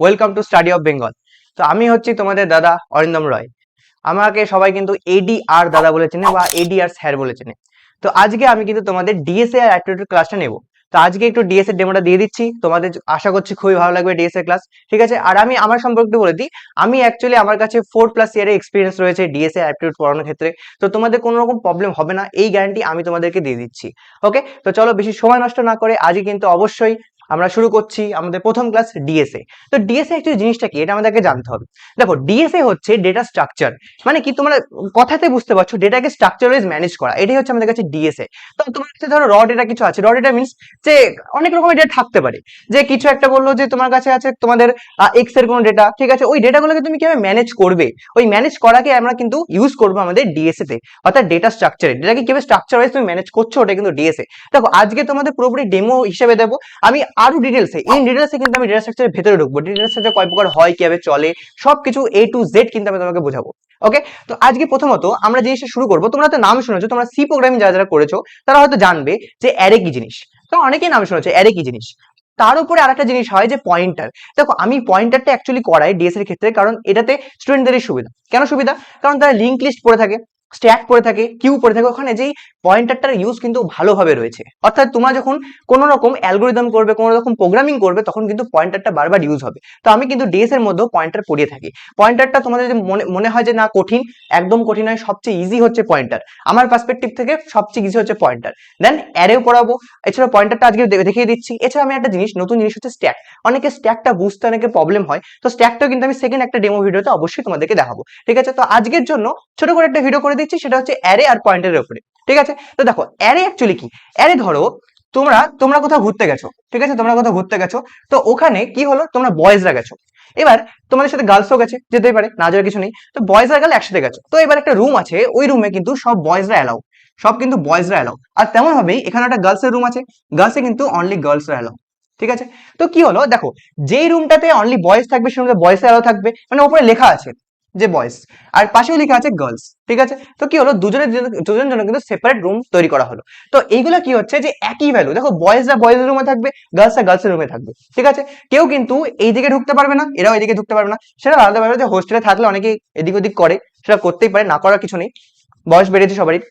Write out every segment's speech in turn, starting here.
Welcome to study of Bengal. তো আমি হচ্ছি তোমাদের দাদা অরিন্দম রয়। আমাকে সবাই কিন্তু এডিআর দাদা বলে চেনে বা এডিআর স্যার বলে চেনে। তো আজকে আমি কিন্তু তোমাদের ডিএসএ আর অ্যাপটিটিউড ক্লাসটা নেব। তো আজকে একটু ডিএসএ ডেমোটা দিয়ে দিচ্ছি তোমাদের, আশা করছি খুবই ভালো লাগবে ডিএসএ ক্লাস। ঠিক আছে, আর আমি আমার সম্পর্কে বলে দিই, আমি অ্যাকচুয়ালি আমার কাছে 4+ ইয়ারের এক্সপিরিয়েন্স রয়েছে ডিএসএ অ্যাপটিটিউড পড়ানোর ক্ষেত্রে। তো তোমাদের কোনো রকম প্রবলেম হবে না, এই গ্যারান্টি আমি তোমাদেরকে দিয়ে দিচ্ছি। ওকে, তো চলো বেশি সময় নষ্ট না করে আজকে কিন্তু অবশ্যই আমরা শুরু করছি আমাদের প্রথম ক্লাস ডিএসএ। তো ডিএসএ অ্যাকচুয়ালি জিনিসটা কি, এটা আমাদেরকে জানতে হবে। দেখো, ডিএসএ হচ্ছে ডেটা স্ট্রাকচার, মানে কি তোমরা কথাতে বুঝতে পারছো, ডেটাকে স্ট্রাকচার ওয়াইজ ম্যানেজ করা, এটাই হচ্ছে আমাদের কাছে ডিএসএ। তো তোমার কাছে ধরো র ডেটা কিছু আছে, র ডেটা মিনস যে অনেক রকমের ডেটা থাকতে পারে। যে কিছু একটা বললো যে তোমার কাছে আছে তোমাদের এক্স এর কোনো ডেটা, ঠিক আছে, ওই ডেটাগুলোকে তুমি কিভাবে ম্যানেজ করবে, ওই ম্যানেজ করাকে আমরা কিন্তু ইউজ করবো আমাদের ডিএসএ তে, অর্থাৎ ডেটা স্ট্রাকচারে। ডেটাকে কিভাবে স্ট্রাকচার ওয়াইজ তুমি ম্যানেজ করছো, ওটা কিন্তু ডিএসএ। দেখো, আজকে তোমাদের পুরোপুরি ডেমো হিসেবে দেবো আমি, আরো ডিটেলসে ইন ডিটেলসে কিন্তু আমি ডেটা স্ট্রাকচারের ভেতরে ঢুকবো, ডেটা স্ট্রাকচার কয় প্রকার হয়, কিভাবে চলে, সবকিছু এ টু জেড কিন্তু আমি তোমাকে বোঝাবো। ওকে, তো আজকে প্রথমত আমরা জিনিসটা শুরু করবো। তোমরা তো নাম শুনেছো, তোমরা সি প্রোগ্রামিং যারা যারা করেছো তারা হয়তো জানবে যে অ্যারে কি জিনিস। তো অনেকেই নাম শুনেছো অ্যারে কি জিনিস। তার উপরে আরেকটা জিনিস হয় যে পয়েন্টার। দেখো, আমি পয়েন্টারটা অ্যাকচুয়ালি করাই ডিএস এর ক্ষেত্রে, কারণ এটাতে স্টুডেন্টদেরই সুবিধা। কেন সুবিধা? কারণ তারা লিঙ্ক লিস্ট পড়ে থাকে, স্ট্যাক পড়ে থাকে, কিউ পড়ে থাকে, ওখানে যেই পয়েন্টারটার ইউজ কিন্তু ভালোভাবে রয়েছে। অর্থাৎ তোমরা যখন কোনো রকম অ্যালগোরিদম করবে, কোনো রকম প্রোগ্রামিং করবে, তখন কিন্তু পয়েন্টারটা বারবার ইউজ হবে। তো আমি কিন্তু ডিএস এর মধ্যেও পয়েন্টার পড়িয়ে থাকি। পয়েন্টারটা তোমাদের যদি মনে হয় যে না কঠিন, একদম কঠিন নয়, সবচেয়ে ইজি হচ্ছে পয়েন্টার। আমার পার্সপেক্টিভ থেকে সবচেয়ে ইজি হচ্ছে পয়েন্টার। দেন অ্যারেও পড়াবো, এছাড়া পয়েন্টারটা আজকে দেখিয়ে দিচ্ছি। এছাড়া আমি একটা জিনিস, নতুন জিনিস হচ্ছে স্ট্যাক। অনেকে স্ট্যাকটা বুঝতে অনেকে প্রবলেম হয়, তো স্ট্যাকটাও কিন্তু আমি সেকেন্ড একটা ডেমো ভিডিওতে অবশ্যই তোমাদেরকে দেখাবো। ঠিক আছে, তো আজকের জন্য ছোট করে একটা ভিডিও করে দিচ্ছি, সেটা হচ্ছে অ্যারে আর পয়েন্টারের উপরে। ঠিক আছে, তো দেখো অ্যারে অ্যাকচুয়ালি কি। অ্যারে ধরো তোমরা তোমরা কোথাও ঘুরতে গেছো, ঠিক আছে, তোমরা কোথাও ঘুরতে গেছো, তো ওখানে কি হলো, তোমরা বয়েজরা গেছো। এবার তোমাদের সাথে গার্লসও গেছে, যেতেই পারে, না যাওয়ার কিছু নেই। তো বয়েজ আর গার্ল একসাথে গেছো, তো এবার একটা রুম আছে, ওই রুমে কিন্তু সব বয়েজরা এলাও, সব কিন্তু বয়েজরা এলাও। আর তেমন ভাবেই এখানে একটা গার্লসের রুম আছে, গার্লসে কিন্তু অনলি গার্লসরা এলাও। ঠিক আছে, তো কি হলো, দেখো যেই রুমটাতে অনলি বয়েজ থাকবে সেই রুমে বয়েজ এলাও থাকবে, মানে উপরে লেখা আছে যে বয়েজ, আর পাশেও লেখা আছে গার্লস। ঠিক আছে, তো কি হলো, দুজনের জন্য কিন্তু সেপারেট রুম তৈরি করা হলো। তো এইগুলো কি হচ্ছে যে একই ভ্যালু, দেখো বয়েজরা বয়েজের রুমে থাকবে, গার্লসরা গার্লসের রুমে থাকবে। ঠিক আছে, কেউ কিন্তু এইদিকে ঢুকতে পারবে না, এরাও এইদিকে ঢুকতে পারবে না। সেটা আলাদা ব্যাপার, যে হোস্টেলে থাকলে অনেকে এদিক ওদিক করে, সেটা করতেই পারে, না করার কিছু নেই, বয়স বেড়েছে সবারই।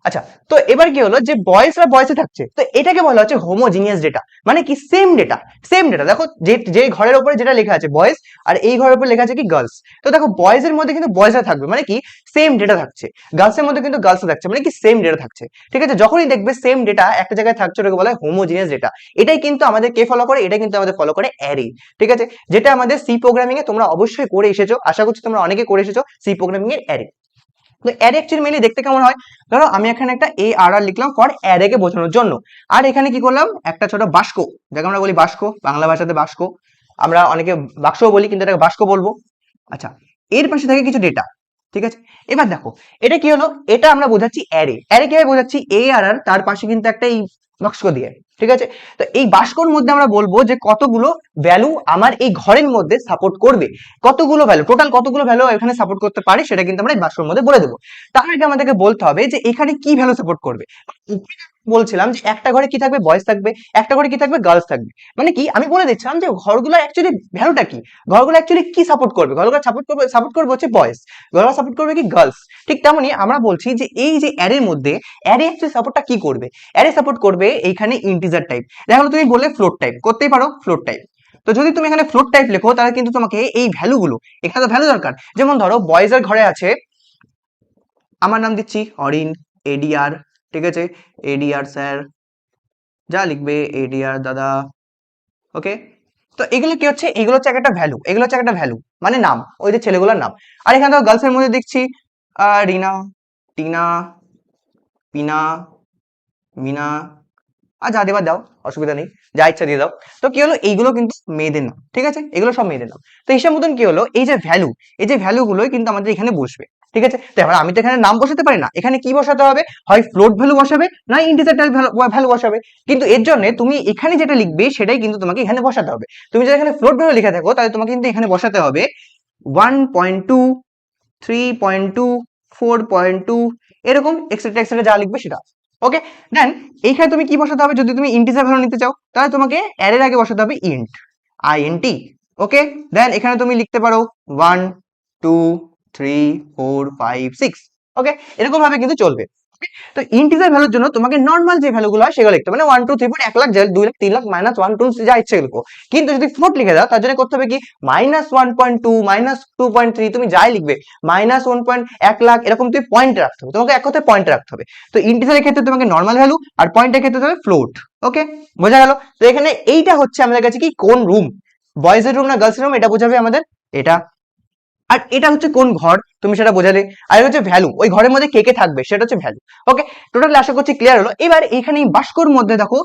আচ্ছা, তো এবার কি হলো, যে বয়েজরা বয়েসে থাকছে, তো এটাকে বলা হচ্ছে হোমোজিনিয়াস ডেটা। মানে কি, সেম ডেটা, সেম ডেটা। দেখো যে যে ঘরের উপরে যেটা লেখা আছে বয়েজ, আর এই ঘরের উপরে লেখা আছে কি গার্লস, তো দেখো বয়েজের মধ্যে কিন্তু বয়েজরা থাকবে, মানে কি সেম ডেটা থাকছে। গার্লসের মধ্যে কিন্তু গার্লস থাকছে, মানে কি সেম ডেটা থাকছে। ঠিক আছে, যখনই দেখবে সেম ডেটা একটা জায়গায় থাকছে, ওটাকে বলা হয় হোমোজিনিয়াস ডেটা। এটাই কিন্তু আমাদের কে ফলো করে, এটা কিন্তু আমাদের ফলো করে অ্যারে। ঠিক আছে, যেটা আমাদের সি প্রোগ্রামিং এ তোমরা অবশ্যই করে এসেছো, আশা করছি তোমরা অনেকে করে এসেছো সি প্রোগ্রামিং এর অ্যারে। তো অ্যারে অ্যাকচুয়ালি মেনলি দেখতে কেমন হয়, ধরো আমি এখানে একটা এ আর আর লিখলাম ফর অ্যারে কে বোঝানোর জন্য, আর এখানে কি করলাম, একটা ছোট বাক্স, যাকে আমরা বলি বাক্স, বাংলা ভাষাতে বাক্স, আমরা অনেকে বাক্সও বলি, কিন্তু এটাকে বাক্স বলবো। আচ্ছা, এর পাশে থাকে কিছু ডেটা। ঠিক আছে, এবার দেখো এটা কি হলো, এটা আমরা বোঝাচ্ছি অ্যারে। অ্যারে কিভাবে বোঝাচ্ছি, এ আর আর, তার পাশে কিন্তু একটা এই বাক্স দিয়ে। ঠিক আছে, তো এই বাক্সর মধ্যে আমরা বলবো যে কতগুলো ভ্যালু আমার এই ঘরের মধ্যে সাপোর্ট করবে, কতগুলো ভ্যালু, টোটাল কতগুলো ভ্যালু এখানে সাপোর্ট করতে পারে, সেটা কিন্তু আমরা এই বাক্সের মধ্যে বলে দেবো। তার আগে আমাদেরকে বলতে হবে যে এখানে কি ভ্যালু সাপোর্ট করবে। বলছিলাম যে একটা ঘরে কি থাকবে, বয়েজ থাকবে, একটা ঘরে কি থাকবে, গার্লস থাকবে। মানে কি আমি বলে দিচ্ছিলাম যে ঘরগুলো অ্যাকচুয়ালি ভ্যালুটা কি, ঘরগুলো অ্যাকচুয়ালি কি সাপোর্ট করবে, ঘরগুলো সাপোর্ট করবে হচ্ছে বয়েজ, ঘরগুলো সাপোর্ট করবে কি গার্লস। ঠিক তেমনই আমরা বলছি যে এই যে অ্যারের মধ্যে অ্যারে অ্যাকচুয়ালি সাপোর্টটা কি করবে, অ্যারে সাপোর্ট করবে এইখানে ইন্টিজার টাইপ। দেখো তুমি বললে ফ্লোট টাইপ, করতেই পারো ফ্লোট টাইপ। তো যদি তুমি এখানে ফ্লোট টাইপ লেখো, তাহলে কিন্তু তোমাকে এই ভ্যালুগুলো, এখানে তো ভ্যালু দরকার, যেমন ধরো বয়েজের ঘরে আছে, আমার নাম দিচ্ছি অরিন, এডিআর, ঠিক আছে, এডিআর স্যার, যা লিখবে এডিআর দাদা। ওকে, তো এগুলো কি হচ্ছে, এগুলো হচ্ছে একটা ভ্যালু, এগুলো হচ্ছে একটা ভ্যালু, মানে নাম, ওই যে ছেলেগুলোর নাম। আর এখানে তো গার্লসের মধ্যে দেখছি রিনা, টিনা, পিনা, মিনা, আর যা দেবার দাও, অসুবিধা নেই, যা ইচ্ছা দিয়ে দাও। তো কি হলো, এইগুলো কিন্তু মেয়েদের নাম। ঠিক আছে, এগুলো সব মেয়েদের নাম। তো হিসাব মতন কি হলো, এই যে ভ্যালু, এই যে ভ্যালু গুলোই কিন্তু আমাদের এখানে বসবে। ঠিক আছে, তো এবার আমি তো এখানে নাম বসাতে পারি না, এখানে কি বসাতে হবে, হয় ফ্লোট ভ্যালু বসাবে, না ইন্টিজার ভ্যালু বসাবে। কিন্তু এর জন্য তুমি এখানে যেটা লিখবে সেটাই কিন্তু তোমাকে এখানে বসাতে হবে। তুমি যদি এখানে ফ্লোট ভ্যালু লিখে থাকো, তাহলে তোমাকে কিন্তু এখানে বসাতে হবে 1.2, 3.2, 4.2, এরকম এক্সেট্রা এক্সেট্রা যা লিখবে সেটা। ওকে, দেন এইখানে তুমি কি বসাতে হবে, যদি তুমি ইন্টিজার ভ্যালু নিতে চাও, তাহলে তোমাকে অ্যারের আগে বসাতে হবে ইন্ট, আইএনটি। ওকে, দেন এখানে তুমি লিখতে পারো 1 2 3 4 5 6। ওকে, এরকম ভাবে কিন্তু চলবে। তো ইন্টিজার ভ্যালুর জন্য তোমাকে নর্মাল যে ভ্যালুগুলো হয় সেগুলো লিখতে, মানে 1 2 3 4 1 লাখ 2 লাখ 3 লাখ মাইনাস 1 2 যা ইচ্ছে লিখো। কিন্তু যদি ফ্লোট লিখে দাও তার জন্য করতে হবে কি -1.2 -2.3 তুমি যাই লিখবে, -1 লাখ এরকম তুমি পয়েন্ট রাখতে হবে, তোমাকে এক কথায় পয়েন্ট রাখতে হবে। তো ইন্টিজারের ক্ষেত্রে তোমাকে নর্মাল ভ্যালু, আর পয়েন্টের ক্ষেত্রে হবে ফ্লোট। ওকে, বোঝা গেল? তো এখানে এইটা হচ্ছে আমাদের কাছে কি কোন রুম, বয়েজের রুম না গার্লস রুম, এটা বোঝাবে আমাদের এটা। আর এটা হচ্ছে কোন ঘর তুমি সেটা বোঝালে, আর এটা হচ্ছে ভ্যালু, ওই ঘরের মধ্যে কে কে থাকবে সেটা হচ্ছে ভ্যালু। ওকে, টোটালি আশা করছি ক্লিয়ার হলো। এবার এখানে এই বাস্কর মধ্যে দেখো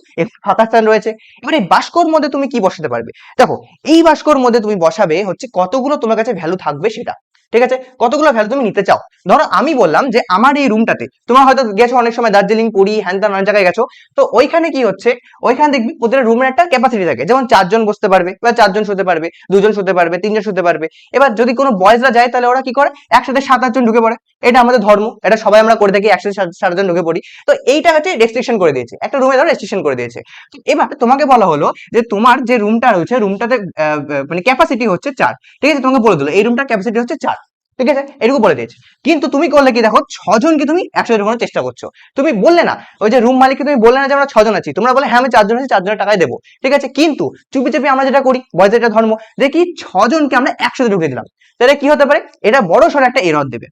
ফাঁকা স্থান রয়েছে, এবার এই বাস্কর মধ্যে তুমি কি বসাতে পারবে? দেখো এই বাস্কর মধ্যে তুমি বসাবে হচ্ছে কতগুলো তোমার কাছে ভ্যালু থাকবে সেটা, ঠিক আছে? কতগুলো ভ্যালু তুমি নিতে চাও। ধরো আমি বললাম যে আমার এই রুমটাতে, তোমার হয়তো গেছো অনেক সময় দার্জিলিং, পুরী, হ্যানত্যান অনেক জায়গায় গেছো, তো ওইখানে কি হচ্ছে, ওইখানে দেখবি প্রতিটা রুমের একটা ক্যাপাসিটি থাকে, যেমন 4 জন বসতে পারবে, বা 4 জন শুতে পারবে, 2 জন শুতে পারবে, 3 জন শুতে পারবে। এবার যদি কোনো বয়েজরা যায় তাহলে ওরা কি করে, একসাথে 7 8 জন ঢুকে পড়ে। এটা আমাদের ধর্ম, এটা সবাই আমরা করে থাকি, একসাথে 7 জন ঢুকে পড়ি। তো এইটা হচ্ছে রেস্ট্রিকশন করে দিয়েছে, একটা রুমে ধরো রেস্ট্রিকশন করে দিয়েছে। তো এবার তোমাকে বলা হলো যে তোমার যে রুমটা রয়েছে, রুমটাতে মানে ক্যাপাসিটি হচ্ছে 4, ঠিক আছে? তোমাকে বলে দিল এই রুমটার ক্যাপাসিটি হচ্ছে 4, ঠিক আছে? এটুকু বলে দিয়েছে। কিন্তু তুমি করলে কি, দেখো 6 জনকে তুমি একসাথে ঢোকানোর চেষ্টা করছো। তুমি বললে না, ওই যে রুম মালিককে তুমি বললে না যে আমরা 6 জন আছি, তোমরা বলে হ্যাঁ আমি 4 জন আছি, 4 জনের টাকায় দেবো, ঠিক আছে? কিন্তু চুপি চুপি আমরা যেটা করি, বয়েজের এটা ধর্ম, যে কি 6 জনকে আমরা একসাথে ঢুকে দিলাম। তাহলে কি হতে পারে, এটা বড় সড় একটা এরর দেবে,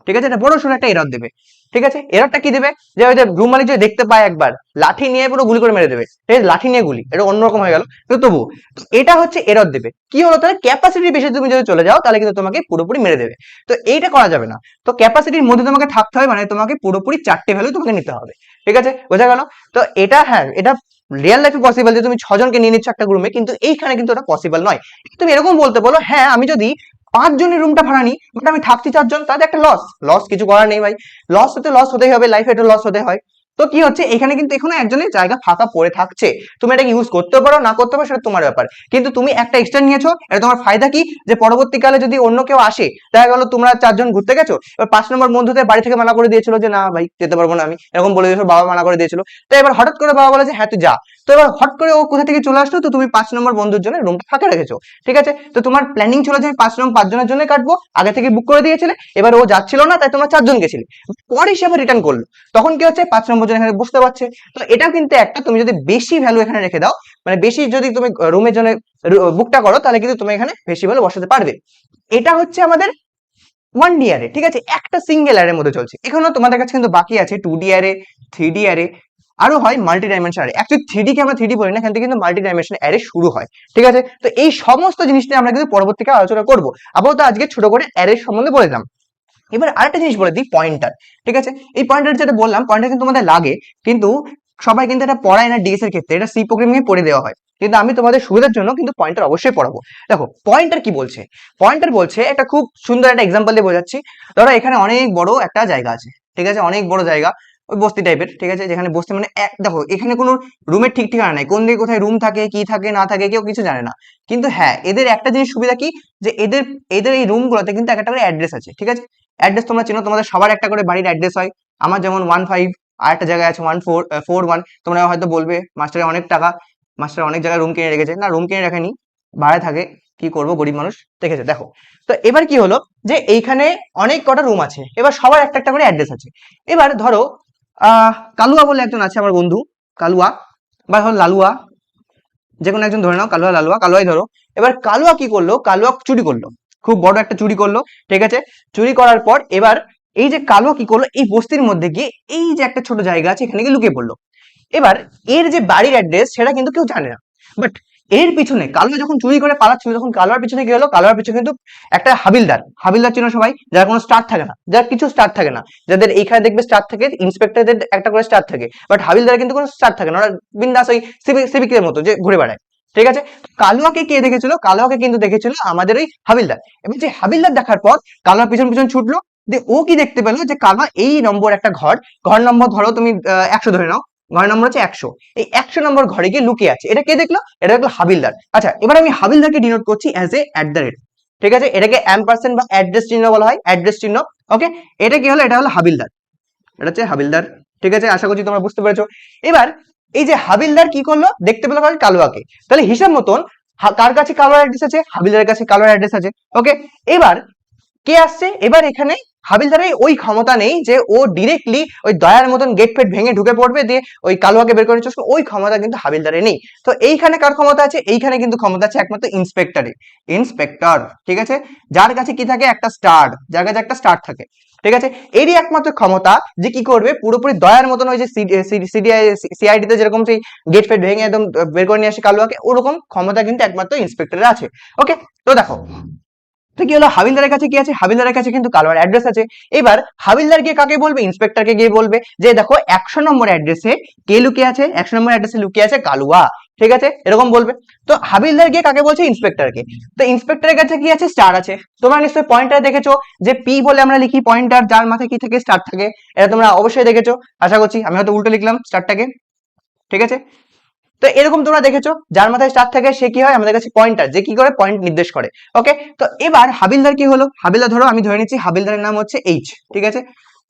ঠিক আছে? এটা বড় সড় একটা এরর দেবে, ঠিক আছে? এররটা কি দেবে, যে ওই যে রুম মালিক যদি দেখতে পায় একবার, লাঠি নিয়ে পুরো গুলি করে মেরে দেবে, ঠিক আছে? লাঠি নিয়ে গুলি, এটা অন্যরকম হয়ে গেল, কিন্তু তবু তো এটা হচ্ছে এরর দেবে। কি হলো, তাহলে ক্যাপাসিটি বেশি তুমি যদি চলে যাও তাহলে কিন্তু তোমাকে পুরোপুরি মেরে দেবে। তো এইটা করা যাবে না। তো ক্যাপাসিটির মধ্যে তোমাকে থাকতে হবে, মানে তোমাকে পুরোপুরি 4টে ভ্যালু তোমাকে নিতে হবে, ঠিক আছে? বোঝা গেল? তো এটা হ্যাঁ, এটা রিয়েল লাইফে পসিবল যে তুমি 6 জনকে নিয়ে নিচ্ছ একটা রুমে, কিন্তু এইখানে কিন্তু এটা পসিবল নয়। তুমি এরকম বলতে বলো, হ্যাঁ আমি যদি 5 জনের রুমটা ভাড়া নিই, বাট আমি থাকছি 4 জন, তাতে একটা লস, লস কিছু করার নেই ভাই, লস হতে লস হতেই হবে, লাইফে এটা লস হতে হয়। তো কি হচ্ছে, এখানে কিন্তু এখনো একজনের জায়গা ফাঁকা পড়ে থাকছে, তুমি এটা ইউজ করতে পারো না করতে পারো সেটা তোমার ব্যাপার, কিন্তু তুমি একটা এক্সট্রা নিয়েছো, এটা তোমার ফায়দা কি, যে পরবর্তীকালে যদি অন্য কেউ আসে, দেখা গেল তোমরা 4 জন ঘুরতে গেছো, এবার 5 নম্বর বন্ধুদের বাড়ি থেকে মানা করে দিয়েছিল যে না ভাই যেতে পারবো না, আমি এরকম বলে দিয়েছিল, বাবা মানা করে দিয়েছিল। তো এবার হঠাৎ করে বাবা বলে যে হ্যাঁ তুই যা। তো এবার হট করে ও কোথা থেকে চলে আসলো, তো তুমি 5 নম্বর বন্ধুর জন্য রুমটা ফাঁকা রেখেছো, ঠিক আছে? তো তোমার প্ল্যানিং ছিল যে আমি 5 জনের জন্য কাটবো, আগে থেকে বুক করে দিয়েছিলে, এবার ও যাচ্ছিল না তাই তোমরা 4 জন গেছিলে, পরে সে আবার রিটার্ন করলো, তখন কি হচ্ছে 5 নম্বর জন এখানে বসতে পারছে। তো এটা কিন্তু একটা, তুমি যদি বেশি ভ্যালু এখানে রেখে দাও, মানে বেশি যদি তুমি রুমের জন্য বুকটা করো, তাহলে কিন্তু তুমি এখানে বেশি ভ্যালু বসাতে পারবে। এটা হচ্ছে আমাদের 1D অ্যারে, ঠিক আছে? একটা সিঙ্গেল অ্যারের মধ্যে চলছে। এখানেও তোমাদের কাছে কিন্তু বাকি আছে 2D অ্যারে, 3D অ্যারে, আরো হয় multi dimension array. Actually 3D কে আমরা 3D বলি না, এখান থেকে কিন্তু মাল্টি ডাইমেনশন অ্যারে শুরু হয়, ঠিক আছে? তো এই সমস্ত জিনিস নিয়ে আমরা কিন্তু পরবর্তীকালে আলোচনা করব। আপাতত আজকে ছোট করে অ্যারে সম্বন্ধে বলে দিলাম। এবার আরেকটা জিনিস বলে দিই, পয়েন্টার, ঠিক আছে? এই পয়েন্টার যেটা বললাম, পয়েন্টার কিন্তু তোমাদের লাগে, কিন্তু সবাই কিন্তু এটা পড়ায় না ডিএস এর ক্ষেত্রে, এটা সি প্রোগ্রামিং এ পড়ে দেওয়া হয়, কিন্তু আমি তোমাদের সুবিধার জন্য কিন্তু পয়েন্টার অবশ্যই পড়াবো। দেখো পয়েন্টার কি বলছে, পয়েন্টার বলছে একটা খুব সুন্দর একটা এক্সাম্পল দিয়ে বোঝাচ্ছি। ধরো এখানে অনেক বড় একটা জায়গা আছে, ঠিক আছে? অনেক বড় জায়গা, ওই বস্তি টাইপের, ঠিক আছে? যেখানে বস্তি মানে দেখো এখানে কোনো রুমের ঠিক ঠিকানা নাই, কোন দিকে কোথায় রুম থাকে, কি থাকে না থাকে কেউ কিছু জানে না। কিন্তু হ্যাঁ, এদের একটা জিনিস সুবিধা কি, যে এদের এদের এই রুম গুলোতে কিন্তু একটা করে অ্যাড্রেস আছে, ঠিক আছে? অ্যাড্রেস তোমরা চেনো, তোমাদের সবার একটা করে বাড়ির অ্যাড্রেস হয়। আমার যেমন 15, আর একটা জায়গায় আছে 1441। তোমরা হয়তো বলবে মাস্টারের অনেক টাকা, মাস্টার অনেক জায়গায় রুম কিনে রেখেছে, না রুম কিনে রাখেনি, ভাড়া থাকে, কি করব গরিব মানুষ, দেখেছে? দেখো তো এবার কি হলো, যে এইখানে অনেক কটা রুম আছে, এবার সবার একটা একটা করে অ্যাড্রেস আছে। এবার ধরো কালুয়া বলে একজন আছে আমার বন্ধু, কালুয়া, বা ধরো লালুয়া, যে কোনো একজন ধরে নাও, কালুয়া লালুয়া, কালুয়াই ধরো। এবার কালুয়া কি করলো, কালুয়া চুরি করলো, খুব বড় একটা চুরি করলো, ঠিক আছে? চুরি করার পর এবার এই যে কালুয়া কি করলো, এই বস্তির মধ্যে গিয়ে এই যে একটা ছোট জায়গা আছে এখানে গিয়ে লুকিয়ে পড়লো। এবার এর যে বাড়ির অ্যাড্রেস সেটা কিন্তু কেউ জানে না, বাট এর পিছনে কালুয়া যখন চুরি করে পালাচ্ছিল, তখন কালুয়ার পিছনে কি হলো, কালুয়ার পিছনে কিন্তু একটা হাবিলদার, হাবিলদার চিনো সবাই, যার কোনো স্টার থাকে না, যার কিছু স্টার থাকে না, যাদের এইখানে দেখবে স্টার থাকে, ইন্সপেক্টরদের একটা করে স্টার থাকে, বাট হাবিলদার কিন্তু কোনো স্টার থাকে না, ওরা বিন্দাস ওই সিভিকের মতো যে ঘুরে বেড়ায়, ঠিক আছে? কালুয়াকে কে দেখেছিল, কালুয়াকে কিন্তু দেখেছিল আমাদের ওই হাবিলদার। এবং যে হাবিলদার দেখার পর কালুয়া পিছন পিছন ছুটলো, যে ও কি দেখতে পেলো, যে কালুয়া এই নম্বর একটা ঘর, ঘর নম্বর ধরো তুমি 100 ধরে নাও, ঘর নম্বর হচ্ছে 100, এই 100 নম্বর ঘরে গিয়ে লুকিয়ে আছে। এটা কে দেখলো, এটা দেখলো হাবিলদার। আচ্ছা এবার আমি হাবিলদারকে ডিনোট করছি অ্যাজ এ @, ঠিক আছে? এটাকে এম্পারসেন্ট বা অ্যাড্রেস চিহ্ন বলা হয়, অ্যাড্রেস চিহ্ন। ওকে, এটা কি হলো, এটা হলো হাবিলদার, এটা হচ্ছে হাবিলদার, ঠিক আছে? আশা করছি তোমরা বুঝতে পেরেছো। এবার এই যে হাবিলদার কি করলো, দেখতে পেলো কালুয়াকে, তাহলে হিসাব মতন কার কাছে কালোয়ার অ্যাড্রেস আছে? হাবিলদারের কাছে কালোয়ার অ্যাড্রেস আছে। ওকে, এবার কে আসছে? এবার এখানে হাবিলদারের ওই ক্ষমতা নেই যে ও ডিরেক্টলি ওই দয়ার মতন গেট ফেট ভেঙে ঢুকে পড়বে, দিয়ে ওই কালুয়াকে বের করে নিচ্ছে, ওই ক্ষমতা কিন্তু হাবিলদারে নেই। তো এইখানে কার ক্ষমতা আছে? এইখানে কিন্তু ক্ষমতা আছে একমাত্র ইন্সপেক্টরের, ইন্সপেক্টর, ঠিক আছে, যার কাছে কি থাকে? একটা স্টার, যার কাছে একটা স্টার থাকে, ঠিক আছে। এরই একমাত্র ক্ষমতা যে কি করবে, পুরোপুরি দয়ার মতন ওই যে সিআইডি তে যেরকম সেই গেট ফেট ভেঙে একদম বের করে নিয়ে আসে কালুয়াকে, ওরকম ক্ষমতা কিন্তু একমাত্র ইন্সপেক্টরের আছে। ওকে, তো দেখো তো কি হলো, হাবিলদারের কাছে কি আছে? হাবিলদারের কাছে কিন্তু কালোয়ার অ্যাড্রেস আছে। এবার হাবিলদার গিয়ে কাকে বলবে? ইন্সপেক্টরকে গিয়ে বলবে যে দেখো 100 নম্বর অ্যাড্রেসে কে লুকিয়ে আছে? 100 নম্বর অ্যাড্রেসে লুকিয়ে আছে কালুয়া, ঠিক আছে, এরকম বলবে। তো হাবিলদার গিয়ে কাকে বলছে? ইন্সপেক্টরকে। তো ইন্সপেক্টরের কাছে কি আছে? স্টার আছে। তোমরা নিশ্চয়ই পয়েন্টার দেখেছো, যে পি বলে আমরা লিখি পয়েন্টার, যার মাথায় কি থাকে? স্টার থাকে। এটা তোমরা অবশ্যই দেখেছো, আশা করছি। আমি হয়তো উল্টো লিখলাম স্টারটাকে, ঠিক আছে। তো এরকম তোমরা দেখেছো, যার মাথায় স্টার থাকে সে কি হয়? আমাদের কাছে পয়েন্টার, যে কি করে? পয়েন্ট নির্দেশ করে। ওকে, তো এবার হাবিলদার কি হলো? হাবিলদার ধরো আমি ধরে নিচ্ছি হাবিলদারের নাম হচ্ছে এইচ, ঠিক আছে।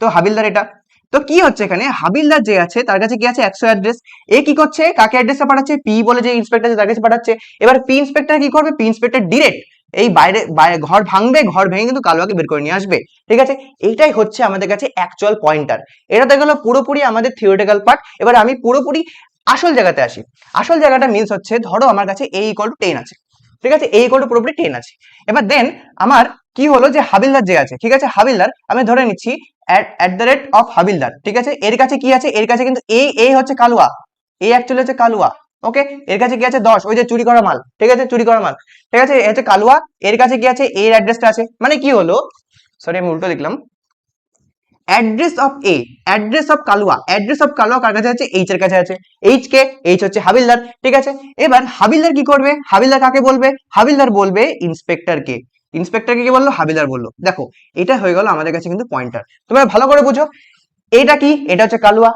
তো হাবিলদার এটা, তো কি হচ্ছে এখানে? হাবিলদার যে আছে তার কাছে কি আছে? 100 অ্যাড্রেস। এ কি করছে? কাকে অ্যাড্রেসটা পাঠাচ্ছে? পি বলে যে ইন্সপেক্টর আছে তার কাছে পাঠাচ্ছে। এবার পি ইন্সপেক্টর কি করবে? পি ইন্সপেক্টর ডিরেক্ট এই বাইরে ঘর ভাঙবে, ঘর ভেঙে কিন্তু কালুয়াকে বের করে নিয়ে আসবে, ঠিক আছে। এইটাই হচ্ছে আমাদের কাছে অ্যাকচুয়াল পয়েন্টার। এটা তো গেল পুরোপুরি আমাদের থিওরিটিক্যাল পার্ট। এবার আমি পুরোপুরি আসল জায়গাতে আসি। আসল জায়গাটা মিনস হচ্ছে, ধরো আমার কাছে a = 10 আছে, ঠিক আছে, a = পুরোপুরি 10 আছে। এবার দেন আমার কি হলো, যে হাবিলদার যে আছে, ঠিক আছে, হাবিলদার আমি ধরে নিচ্ছি at the rate of হাবিলদার, ঠিক আছে। এর কাছে কি আছে? এর কাছে কিন্তু এ হচ্ছে কালুয়া, এ অ্যাকচুয়ালি হচ্ছে কালুয়া। ওকে, এর কাছে কি আছে? 10, ওই যে চুরি করা মাল, ঠিক আছে, চুরি করা মাল, ঠিক আছে, এ হচ্ছে কালুয়া। এর কাছে কি আছে? এর অ্যাড্রেসটা আছে। মানে কি হলো, সরি আমি উল্টো লিখলাম, address of A, address of Kalua, address of Kalua কার কাছে আছে? এইচ এর কাছে আছে। H K? এইচ হচ্ছে হাবিলদার, ঠিক আছে। এবার হাবিলদার কি করবে? হাবিলদার কাকে বলবে? হাবিলদার বলবে ইন্সপেক্টরকে। ইন্সপেক্টরকে কি বললো? হাবিলদার বললো। দেখো এটা হয়ে গেল আমাদের কাছে কিন্তু পয়েন্টার। তোমরা ভালো করে বুঝো, এটা কি? এটা হচ্ছে কালুয়া,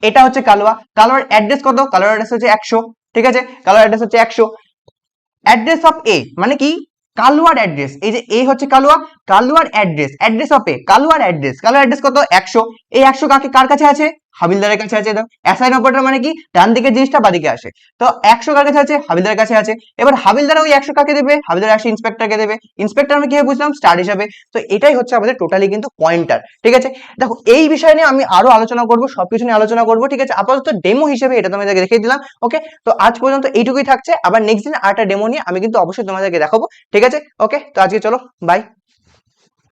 এটা হচ্ছে কালুয়া। কালুয়ার অ্যাড্রেস কত? কালুয়ার অ্যাড্রেস হচ্ছে 100, ঠিক আছে, কালুয়ার অ্যাড্রেস হচ্ছে 100। অ্যাড্রেস অফ এ মানে কি? কালুয়ার অ্যাড্রেস। এই যে এ হচ্ছে কালুয়া, কালুয়ার অ্যাড্রেস, অ্যাড্রেস অফ এ, কালুয়ার অ্যাড্রেস, কালুয়ার অ্যাড্রেস কত? 100। এই 100 কাকে, কার কাছে আছে? হাবিলদারের কাছে আছে। অ্যাসাইন অপারেটর মানে কি? ডান দিকের জিনিসটা বাদিকে আসে। তো 100 কার কাছে আছে? হাবিলদারের কাছে আছে। এবার হাবিলদার ওই 100 কাকে দেবে? হাবিলদার 100 ইন্সপেক্টরকে দেবে। ইন্সপেক্টর আমি কিভাবে বুঝলাম? স্টার হিসাবে। তো এটাই হচ্ছে আমাদের টোটালি কিন্তু পয়েন্টার, ঠিক আছে। দেখো এই বিষয় নিয়ে আমি আরো আলোচনা করব, সবকিছু নিয়ে আলোচনা করব, ঠিক আছে। আপাতত ডেমো হিসেবে এটা তোমাদেরকে দেখিয়ে দিলাম। ওকে, তো আজ পর্যন্ত এইটুকুই থাকছে। আবার নেক্সট দিন আরেকটা ডেমো নিয়ে আমি কিন্তু অবশ্যই তোমাদেরকে দেখাবো, ঠিক আছে। ওকে, তো আজকে চলো, বাই।